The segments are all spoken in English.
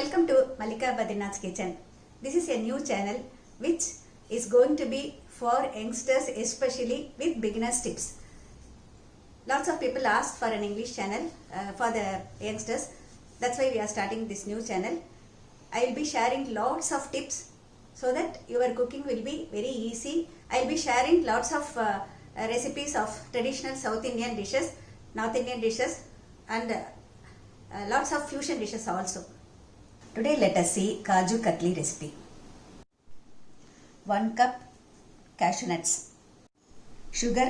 Welcome to Malika Badrinath's Kitchen. This is a new channel which is going to be for youngsters, especially with beginners tips. Lots of people ask for an English channel for the youngsters. That's why we are starting this new channel. I will be sharing lots of tips so that your cooking will be very easy. I will be sharing lots of recipes of traditional South Indian dishes, North Indian dishes, and lots of fusion dishes also. Today let us see Kaju Katli recipe. 1 cup cashew nuts, sugar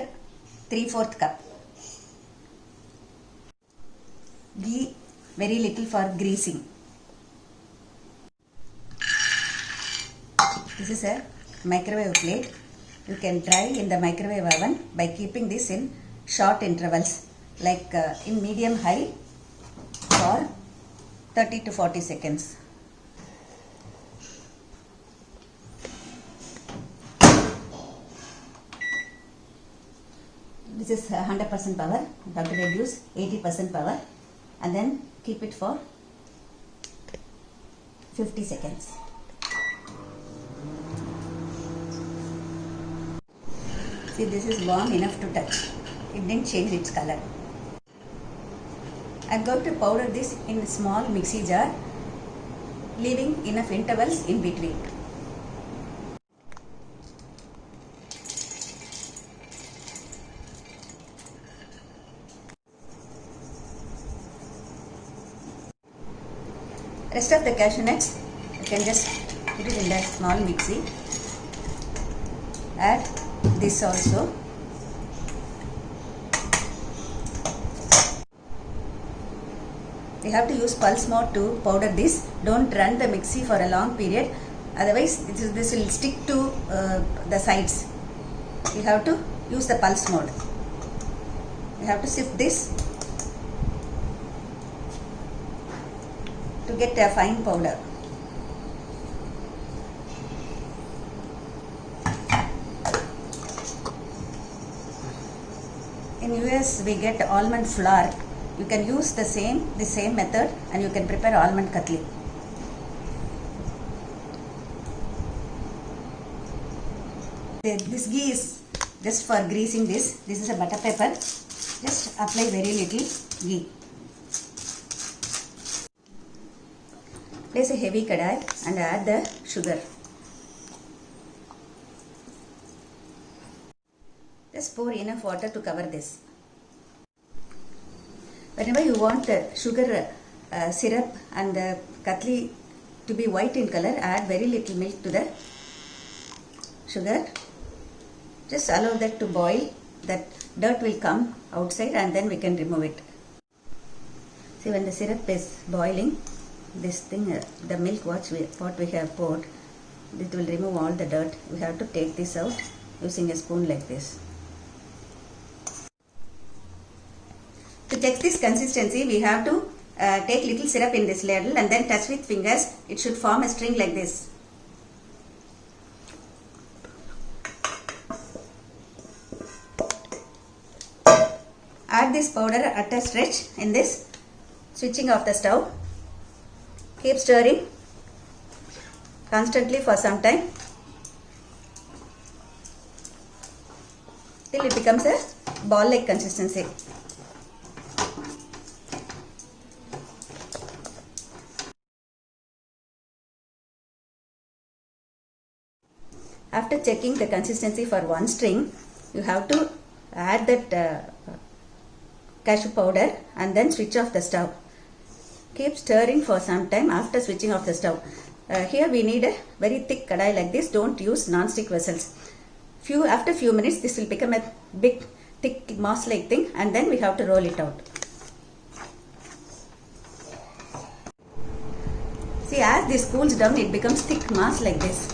3/4 cup, ghee very little for greasing. This is a microwave plate. You can dry in the microwave oven by keeping this in short intervals like in medium high for 30 to 40 seconds. This is 100% power. You have to reduce 80% power and then keep it for 50 seconds. See, this is warm enough to touch. It didn't change its color. I am going to powder this in a small mixie jar, leaving enough intervals in between. Rest of the cashew nuts, you can just put it in that small mixie. Add this also. We have to use pulse mode to powder this. Don't run the mixie for a long period, otherwise this will stick to the sides. You have to use the pulse mode. You have to sift this to get a fine powder. In US we get almond flour. You can use the same method and you can prepare almond katli. This ghee is just for greasing this. This is a butter paper. Just apply very little ghee. Place a heavy kadai and add the sugar. Just pour enough water to cover this. Whenever you want sugar syrup and the katli to be white in color, add very little milk to the sugar. Just allow that to boil. That dirt will come outside and then we can remove it. See, when the syrup is boiling, this thing, the milk what we have poured, it will remove all the dirt. We have to take this out using a spoon like this. To check this consistency, we have to take little syrup in this ladle and then touch with fingers. It should form a string like this. Add this powder at a stretch in this, switching off the stove. Keep stirring constantly for some time till it becomes a ball-like consistency. After checking the consistency for one string, you have to add that cashew powder and then switch off the stove. Keep stirring for some time after switching off the stove. Here we need a very thick kadai like this. Don't use non-stick vessels. After few minutes this will become a big thick mass-like thing and then we have to roll it out. See, as this cools down it becomes thick mass like this.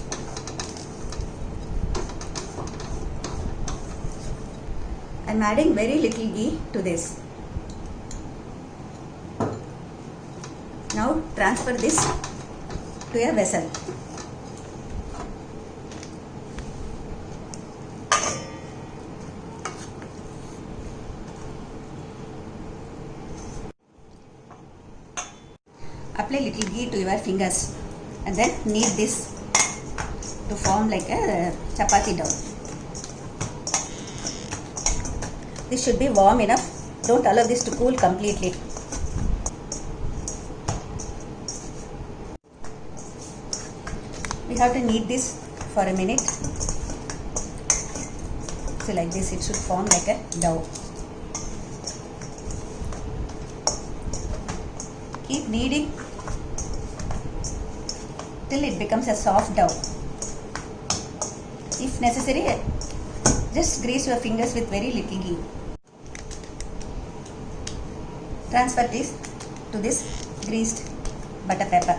I am adding very little ghee to this. Now transfer this to a vessel. apply little ghee to your fingers and then knead this to form like a chapati dough. This should be warm enough. Don't allow this to cool completely. We have to knead this for a minute. So like this it should form like a dough. Keep kneading till it becomes a soft dough. If necessary, just grease your fingers with very little ghee. Transfer this to this greased butter paper.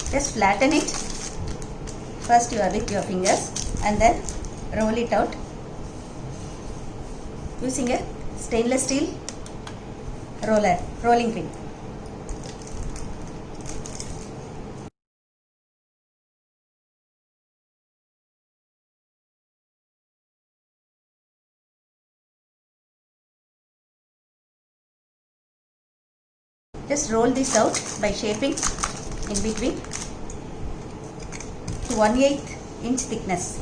Just flatten it first with your fingers and then roll it out using a stainless steel rolling pin. Just roll this out by shaping in between to 1/8 inch thickness.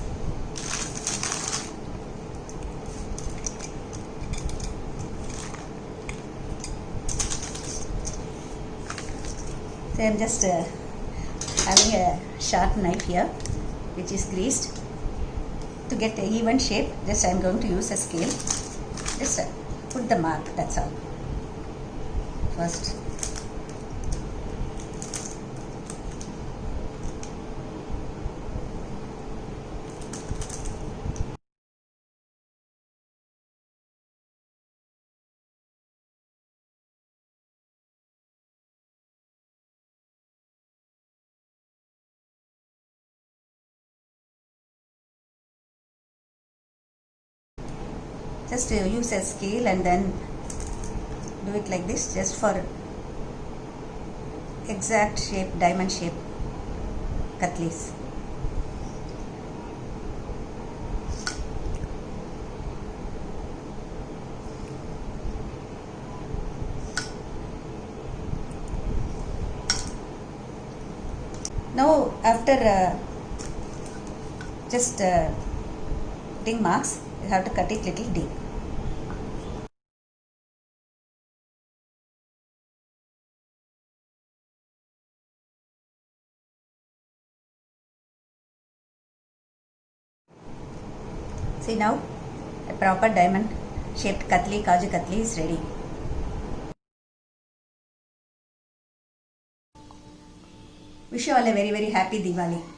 So I am just having a sharp knife here which is greased. To get an even shape, just I am going to use a scale. Just put the mark, that's all. First. Just use a scale and then do it like this, just for exact shape, diamond shape katlis. Now after just putting marks, you have to cut it little deep. See now, a proper diamond shaped katli, kaju katli is ready. Wish you all a very happy Diwali.